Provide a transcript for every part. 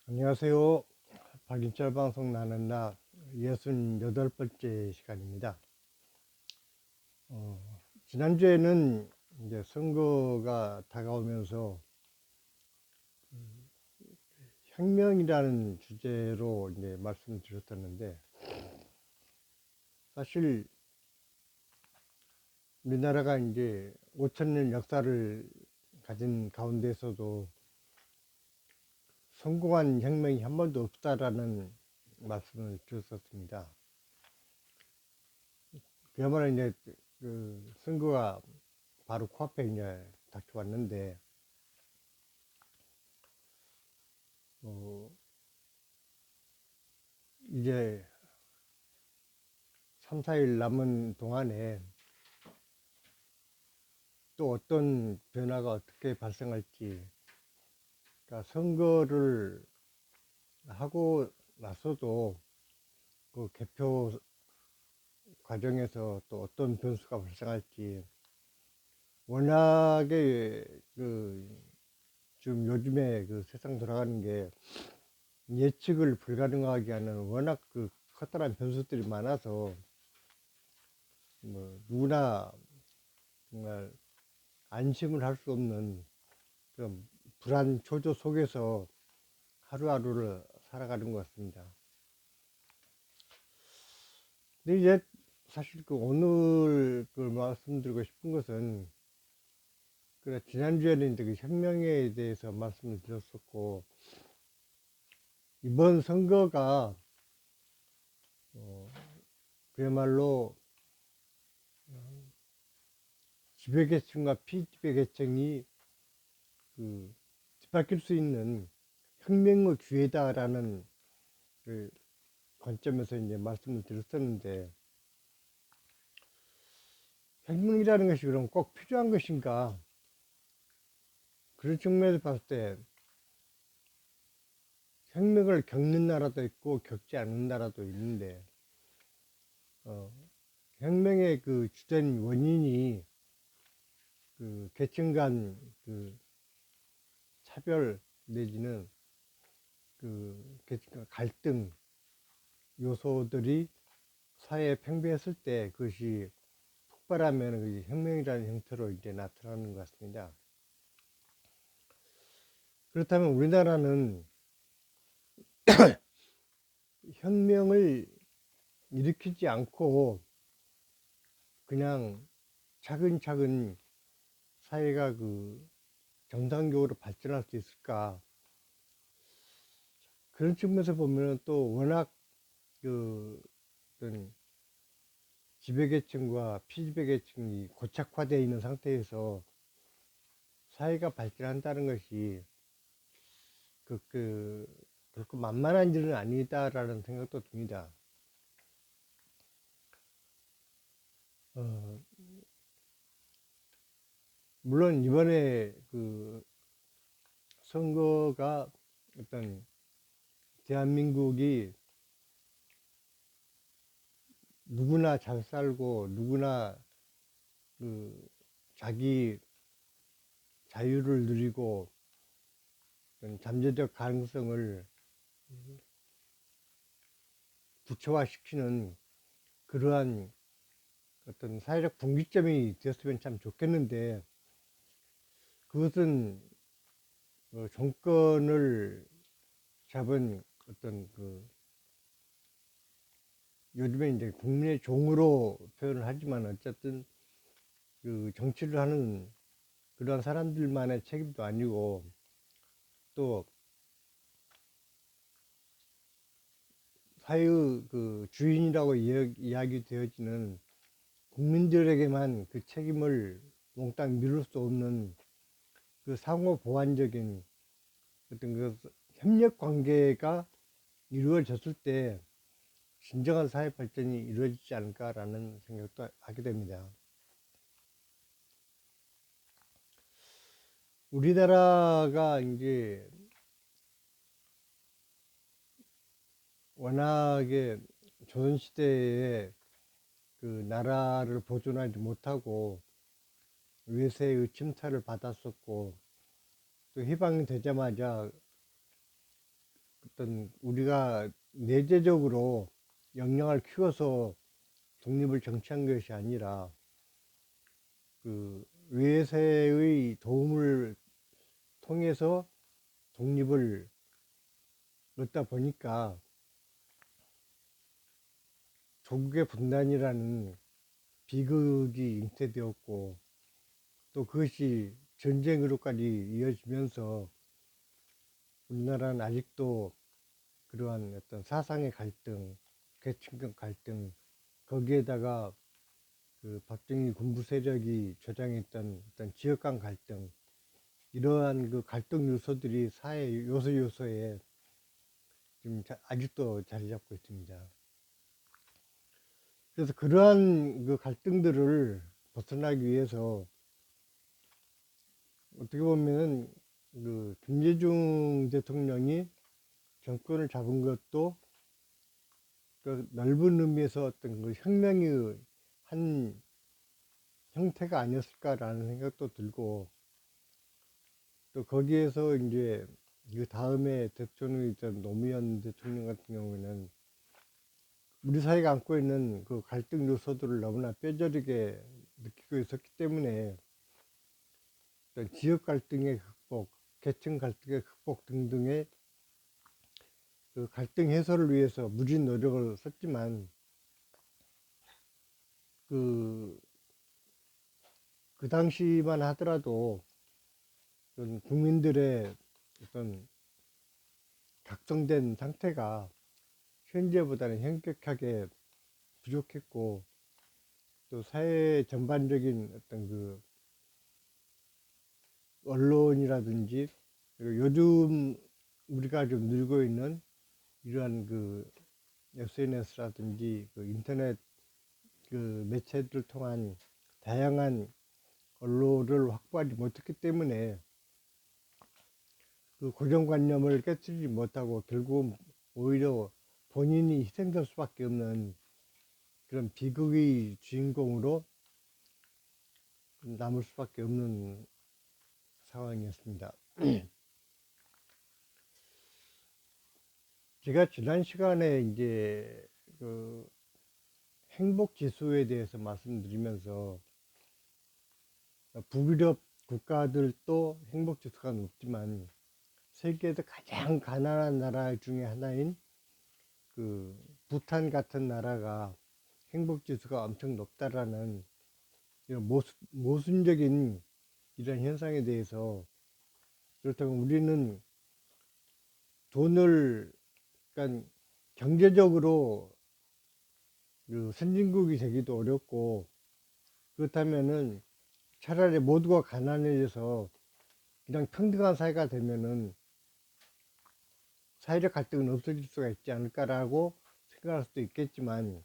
안녕하세요. 박인철 방송 나는 나 68번째 시간입니다. 지난주에는 이제 선거가 다가오면서 혁명이라는 주제로 이제 말씀드렸었는데, 사실 우리나라가 이제 5,000년 역사를 가진 가운데서도 성공한 혁명이 한 번도 없다라는 말씀을 드렸었습니다. 그야말로 이제 그 선거가 바로 코앞에 이제 닥쳐왔는데, 어, 이제 3, 4일 남은 동안에 또 어떤 변화가 어떻게 발생할지, 그러니까 선거를 하고 나서도 그 개표 과정에서 또 어떤 변수가 발생할지, 워낙에 그 지금 요즘에 그 세상 돌아가는 게 예측을 불가능하게 하는 워낙 그 커다란 변수들이 많아서 뭐 누구나 정말 안심을 할 수 없는 그런 불안 초조 속에서 하루하루를 살아가는 것 같습니다. 근데 이제 사실 그 오늘 그 말씀드리고 싶은 것은, 그래 지난주에는 이제 그 혁명에 대해서 말씀을 드렸었고, 이번 선거가 그야말로 지배계층과 피지배계층이 그 뒤바뀔 수 있는 혁명의 기회다라는 그 관점에서 이제 말씀을 드렸었는데, 혁명이라는 것이 그럼 꼭 필요한 것인가? 그런 측면에서 봤을 때 혁명을 겪는 나라도 있고 겪지 않는 나라도 있는데, 어, 혁명의 그 주된 원인이 그 계층 간 그 차별 내지는 그 계층 간 갈등 요소들이 사회에 팽배했을 때 그것이 폭발하면 그 혁명이라는 형태로 이제 나타나는 것 같습니다. 그렇다면 우리나라는 혁명을 일으키지 않고 그냥 차근차근 사회가 그 정상적으로 발전할 수 있을까? 그런 측면에서 보면 또 워낙 그 어떤 지배계층과 피지배계층이 고착화되어 있는 상태에서 사회가 발전한다는 것이 그 결코 만만한 일은 아니다라는 생각도 듭니다. 어, 물론 이번에 그 선거가 어떤 대한민국이 누구나 잘 살고 누구나 그 자기 자유를 누리고 잠재적 가능성을 구체화시키는 그러한 어떤 사회적 분기점이 되었으면 참 좋겠는데, 그것은 정권을 잡은 어떤 그 요즘에 이제 국민의 종으로 표현을 하지만 어쨌든 그 정치를 하는 그런 사람들만의 책임도 아니고, 또 사회의 그 주인이라고 이야기되어지는 국민들에게만 그 책임을 몽땅 미룰 수 없는 그 상호 보완적인 어떤 그 협력 관계가 이루어졌을 때 진정한 사회 발전이 이루어지지 않을까라는 생각도 하게 됩니다. 우리나라가 이제 워낙에 조선시대에 그 나라를 보존하지 못하고 외세의 침탈을 받았었고, 또 해방이 되자마자 어떤 우리가 내재적으로 역량을 키워서 독립을 정치한 것이 아니라 그 외세의 도움을 통해서 독립을 얻다 보니까 조국의 분단이라는 비극이 잉태되었고, 또 그것이 전쟁으로까지 이어지면서 우리나라는 아직도 그러한 어떤 사상의 갈등, 계층간 갈등, 거기에다가 그 박정희 군부 세력이 조장했던 어떤 지역 간 갈등, 이러한 그 갈등 요소들이 사회 요소에 지금 아직도 자리 잡고 있습니다. 그래서 그러한 그 갈등들을 벗어나기 위해서 어떻게 보면은 그 김대중 대통령이 정권을 잡은 것도 그 넓은 의미에서 어떤 그 혁명의 한 형태가 아니었을까라는 생각도 들고, 또 거기에서 이제 그 다음에 대통령이던 노무현 대통령 같은 경우에는 우리 사회가 안고 있는 그 갈등 요소들을 너무나 뼈저리게 느끼고 있었기 때문에 어떤 지역 갈등의 극복, 계층 갈등의 극복 등등의 그 갈등 해소를 위해서 무진 노력을 썼지만 그, 그 당시만 하더라도 어떤 국민들의 어떤 각성된 상태가 현재보다는 현격하게 부족했고, 또 사회 전반적인 어떤 그 언론이라든지, 그리고 요즘 우리가 좀 늘고 있는 이러한 그 SNS라든지 그 인터넷 그 매체들을 통한 다양한 언론을 확보하지 못했기 때문에 그 고정관념을 깨뜨리지 못하고 결국 오히려 본인이 희생될 수밖에 없는 그런 비극의 주인공으로 남을 수밖에 없는 상황이었습니다. 제가 지난 시간에 이제 그 행복 지수에 대해서 말씀드리면서 북유럽 국가들도 행복 지수가 높지만 세계에서 가장 가난한 나라 중에 하나인 그 부탄 같은 나라가 행복 지수가 엄청 높다라는 이런 모순적인 이런 현상에 대해서, 그렇다면 우리는 돈을, 그러니까 경제적으로 그 선진국이 되기도 어렵고, 그렇다면은 차라리 모두가 가난해져서 그냥 평등한 사회가 되면은 사회적 갈등은 없어질 수가 있지 않을까라고 생각할 수도 있겠지만,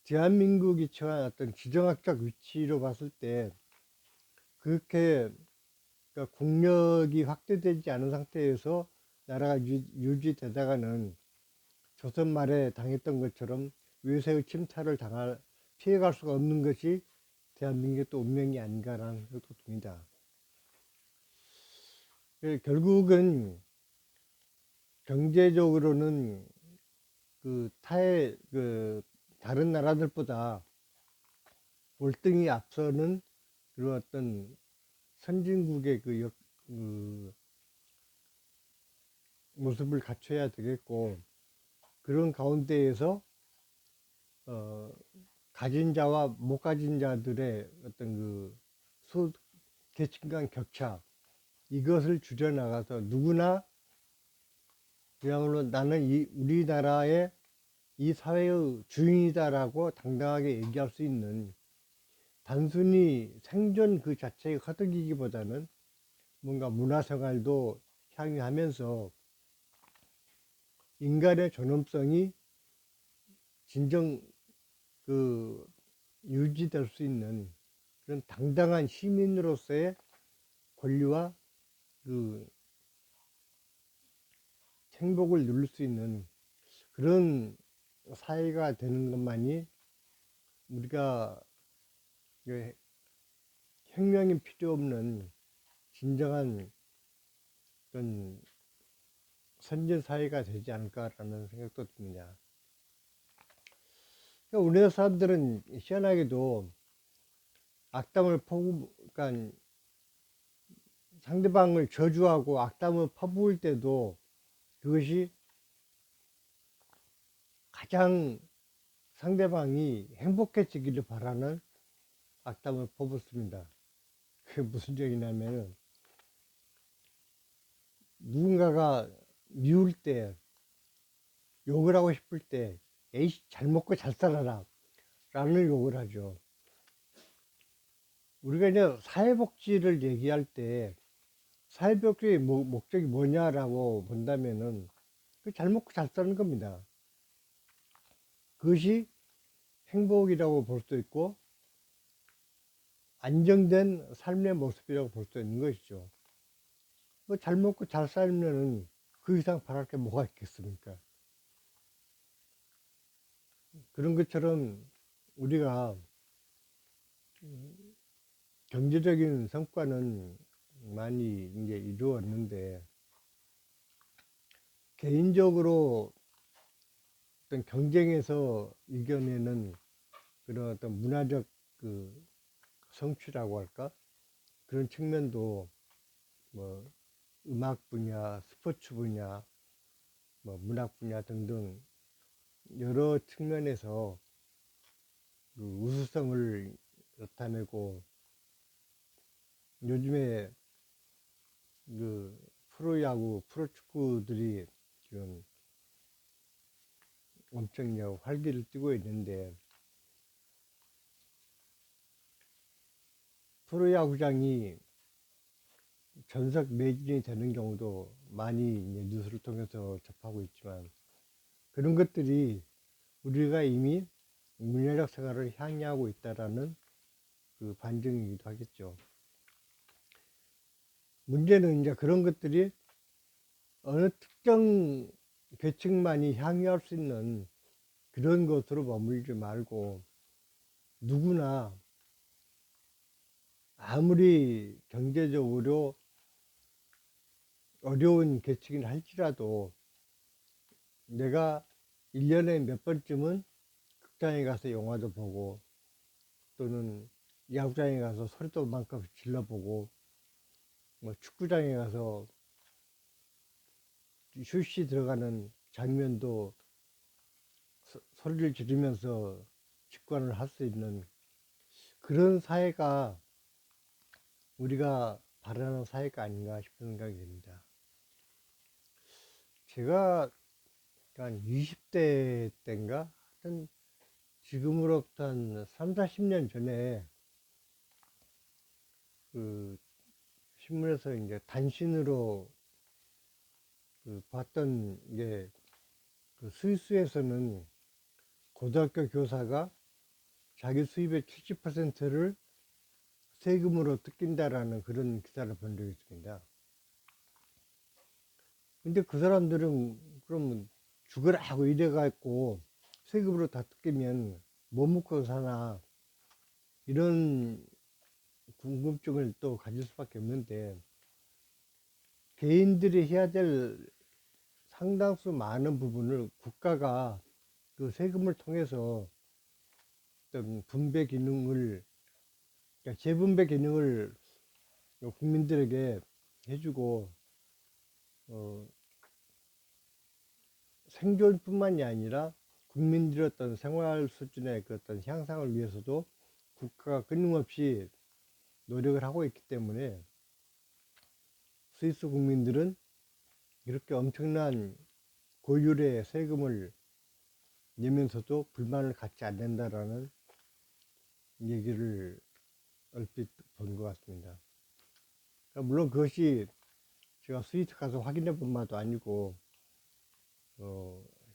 대한민국이 처한 어떤 지정학적 위치로 봤을 때 그렇게, 그러니까 국력이 확대되지 않은 상태에서 나라가 유지되다가는 조선 말에 당했던 것처럼 외세의 침탈을 피해갈 수가 없는 것이 대한민국의 또 운명이 아닌가라는 생각도 듭니다. 결국은 경제적으로는 그 다른 나라들보다 월등히 앞서는 그런 어떤 선진국의 그 모습을 갖춰야 되겠고, 그런 가운데에서 가진 자와 못 가진 자들의 어떤 그 계층 간 격차, 이것을 줄여나가서 누구나 그야말로 나는 우리나라의 이 사회의 주인이다라고 당당하게 얘기할 수 있는, 단순히 생존 그 자체의 허덕이기보다는 뭔가 문화생활도 향유하면서 인간의 존엄성이 진정 그 유지될 수 있는 그런 당당한 시민으로서의 권리와 그 행복을 누릴 수 있는 그런 사회가 되는 것만이 우리가 혁명이 필요 없는 진정한 그런 선진 사회가 되지 않을까라는 생각도 듭니다. 그러니까 우리나라 사람들은 희한하게도 악담을 그러니까 상대방을 저주하고 악담을 퍼부을 때도 그것이 가장 상대방이 행복해지기를 바라는 악담을 퍼붓습니다. 그게 무슨 얘기냐면은 누군가가 미울 때, 욕을 하고 싶을 때, 에이, 잘 먹고 잘 살아라 라는 욕을 하죠. 우리가 이제 사회복지를 얘기할 때 사회복지의 목적이 뭐냐라고 본다면은 잘 먹고 잘 사는 겁니다. 그것이 행복이라고 볼 수도 있고 안정된 삶의 모습이라고 볼 수 있는 것이죠. 뭐 잘 먹고 잘 살면은 그 이상 바랄 게 뭐가 있겠습니까? 그런 것처럼 우리가 경제적인 성과는 많이 이제 이루었는데 개인적으로 어떤 경쟁에서 이겨내는 그런 어떤 문화적 그 성취라고 할까? 그런 측면도 뭐 음악 분야, 스포츠 분야, 뭐 문학 분야 등등 여러 측면에서 그 우수성을 나타내고 요즘에 그 프로야구, 프로축구들이 지금 엄청 활기를 띠고 있는데 프로야구장이 전석 매진이 되는 경우도 많이 이제 뉴스를 통해서 접하고 있지만 그런 것들이 우리가 이미 문화적 생활을 향유하고 있다라는 그 반증이기도 하겠죠. 문제는 이제 그런 것들이 어느 특정 계층만이 향유할 수 있는 그런 것으로 머물지 말고 누구나 아무리 경제적으로 어려운 계층이라 할지라도 내가 1년에 몇 번쯤은 극장에 가서 영화도 보고 또는 야구장에 가서 소리도 만큼 질러보고 뭐 축구장에 가서 슛이 들어가는 장면도 소리를 지르면서 직관을 할 수 있는 그런 사회가 우리가 바라는 사회가 아닌가 싶은 생각이 듭니다. 제가 한 20대 때인가 하여튼 지금으로부터 한 3, 40년 전에 그 신문에서 이제 단신으로 그 봤던 게 그 스위스에서는 고등학교 교사가 자기 수입의 70%를 세금으로 뜯긴다라는 그런 기사를 본 적이 있습니다. 근데 그 사람들은 그러면 죽으라 하고 이래갖고 세금으로 다 뜯기면 뭐 먹고 사나 이런 궁금증을 또 가질 수밖에 없는데 개인들이 해야 될 상당수 많은 부분을 국가가 그 세금을 통해서 어떤 분배 기능을 그러니까 재분배 기능을 국민들에게 해주고 생존뿐만이 아니라 국민들의 어떤 생활 수준의 그 어떤 향상을 위해서도 국가가 끊임없이 노력을 하고 있기 때문에 스위스 국민들은 이렇게 엄청난 고율의 세금을 내면서도 불만을 갖지 않는다라는 얘기를 얼핏 본 것 같습니다. 그러니까 물론 그것이 제가 스위스 가서 확인해 본 바도 아니고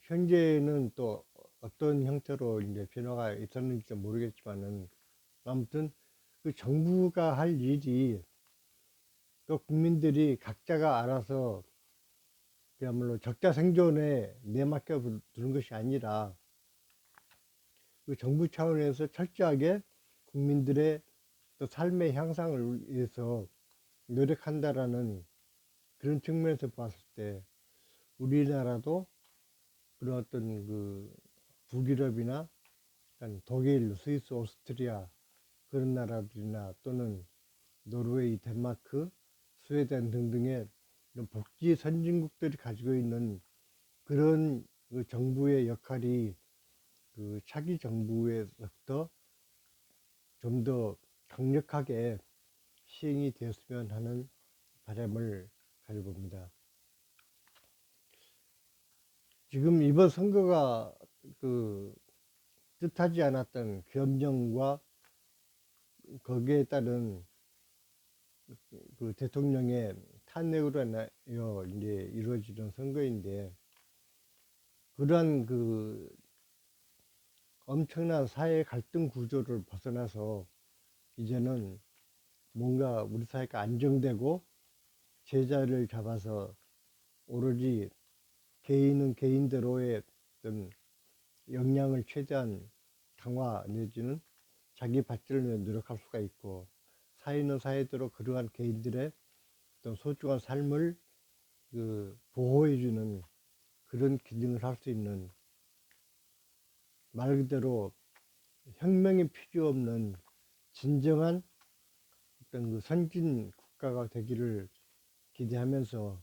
현재는 또 어떤 형태로 이제 변화가 있었는지 모르겠지만은 아무튼 그 정부가 할 일이 또 국민들이 각자가 알아서 그야말로 적자 생존에 내맡겨 두는 것이 아니라 그 정부 차원에서 철저하게 국민들의 또 삶의 향상을 위해서 노력한다라는 그런 측면에서 봤을 때 우리나라도 그런 어떤 그 북유럽이나 독일, 스위스, 오스트리아 그런 나라들이나 또는 노르웨이, 덴마크, 스웨덴 등등의 이런 복지 선진국들이 가지고 있는 그런 그 정부의 역할이 그 차기 정부에서부터 좀 더 강력하게 시행이 되었으면 하는 바람을 가지고 봅니다. 지금 이번 선거가 그 뜻하지 않았던 계엄령과 거기에 따른 그 대통령의 탄핵으로 인하여 이제 이루어지는 선거인데, 그러한 그 엄청난 사회 갈등 구조를 벗어나서 이제는 뭔가 우리 사회가 안정되고 제자리를 잡아서 오로지 개인은 개인대로의 어떤 역량을 최대한 강화 내지는 자기 발전을 위해 노력할 수가 있고, 사회는 사회대로 그러한 개인들의 어떤 소중한 삶을 그 보호해주는 그런 기능을 할 수 있는, 말 그대로 혁명이 필요 없는 진정한 어떤 그 선진 국가가 되기를 기대하면서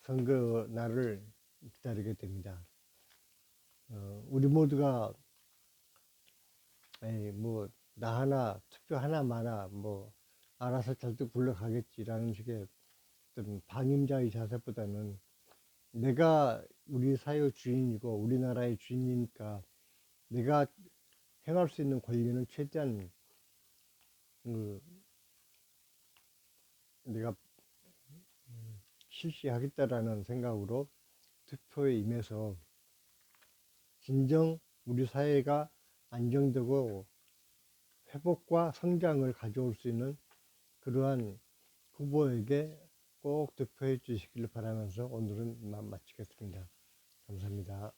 선거 날을 기다리게 됩니다. 우리 모두가 뭐 나 하나 투표 하나 마나 뭐 알아서 잘도 굴러가겠지라는 식의 어떤 방임자의 자세보다는 내가 우리 사회의 주인이고 우리나라의 주인이니까 내가 행할 수 있는 권리는 최대한 그 내가 실시하겠다라는 생각으로 투표에 임해서 진정 우리 사회가 안정되고 회복과 성장을 가져올 수 있는 그러한 후보에게 꼭 투표해 주시길 바라면서 오늘은 마치겠습니다. 감사합니다.